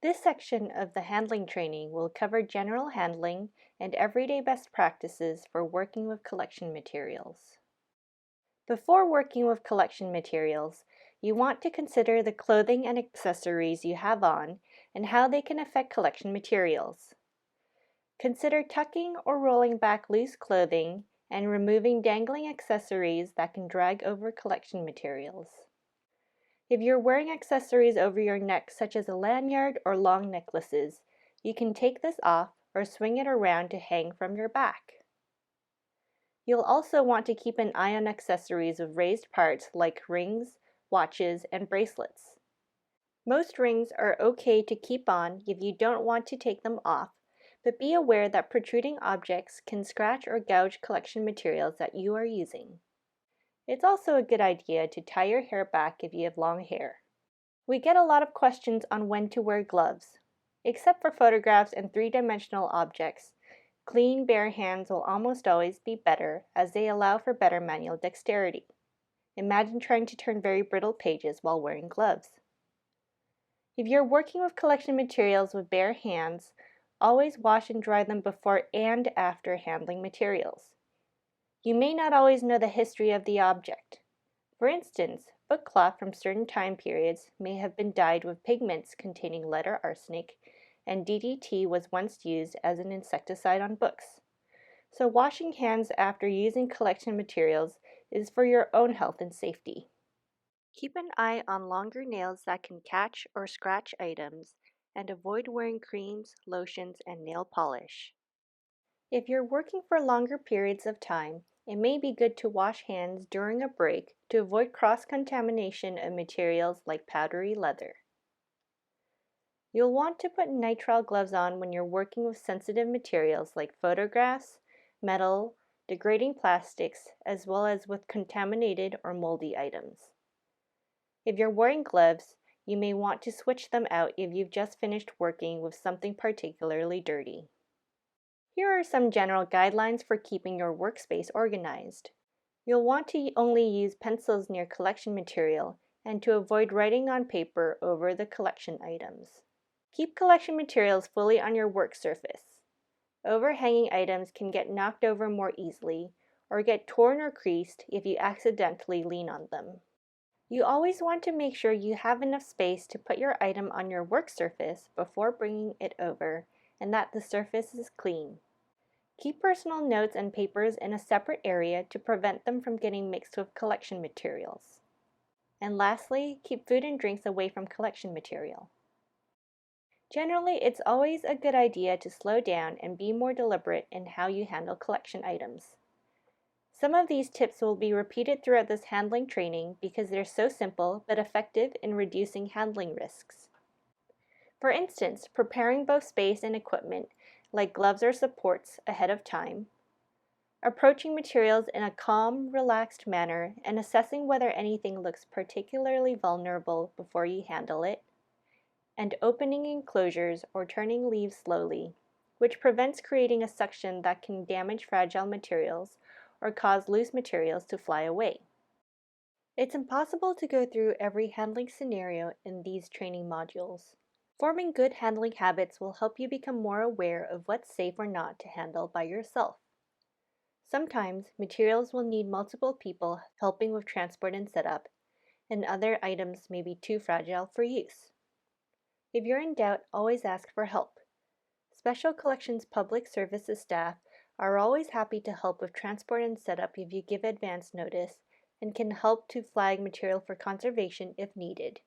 This section of the handling training will cover general handling and everyday best practices for working with collection materials. Before working with collection materials, you want to consider the clothing and accessories you have on and how they can affect collection materials. Consider tucking or rolling back loose clothing and removing dangling accessories that can drag over collection materials. If you're wearing accessories over your neck such as a lanyard or long necklaces, you can take this off or swing it around to hang from your back. You'll also want to keep an eye on accessories with raised parts like rings, watches, and bracelets. Most rings are okay to keep on if you don't want to take them off, but be aware that protruding objects can scratch or gouge collection materials that you are using. It's also a good idea to tie your hair back if you have long hair. We get a lot of questions on when to wear gloves. Except for photographs and three-dimensional objects, clean, bare hands will almost always be better as they allow for better manual dexterity. Imagine trying to turn very brittle pages while wearing gloves. If you're working with collection materials with bare hands, always wash and dry them before and after handling materials. You may not always know the history of the object. For instance, book cloth from certain time periods may have been dyed with pigments containing lead or arsenic, and DDT was once used as an insecticide on books. So washing hands after using collection materials is for your own health and safety. Keep an eye on longer nails that can catch or scratch items, and avoid wearing creams, lotions, and nail polish. If you're working for longer periods of time, it may be good to wash hands during a break to avoid cross-contamination of materials like powdery leather. You'll want to put nitrile gloves on when you're working with sensitive materials like photographs, metal, degrading plastics, as well as with contaminated or moldy items. If you're wearing gloves, you may want to switch them out if you've just finished working with something particularly dirty. Here are some general guidelines for keeping your workspace organized. You'll want to only use pencils near collection material and to avoid writing on paper over the collection items. Keep collection materials fully on your work surface. Overhanging items can get knocked over more easily or get torn or creased if you accidentally lean on them. You always want to make sure you have enough space to put your item on your work surface before bringing it over and that the surface is clean. Keep personal notes and papers in a separate area to prevent them from getting mixed with collection materials. And lastly, keep food and drinks away from collection material. Generally, it's always a good idea to slow down and be more deliberate in how you handle collection items. Some of these tips will be repeated throughout this handling training because they're so simple but effective in reducing handling risks. For instance, preparing both space and equipment, like gloves or supports, ahead of time, approaching materials in a calm, relaxed manner and assessing whether anything looks particularly vulnerable before you handle it, and opening enclosures or turning leaves slowly, which prevents creating a suction that can damage fragile materials or cause loose materials to fly away. It's impossible to go through every handling scenario in these training modules. Forming good handling habits will help you become more aware of what's safe or not to handle by yourself. Sometimes, materials will need multiple people helping with transport and setup, and other items may be too fragile for use. If you're in doubt, always ask for help. Special Collections Public Services staff are always happy to help with transport and setup if you give advance notice, and can help to flag material for conservation if needed.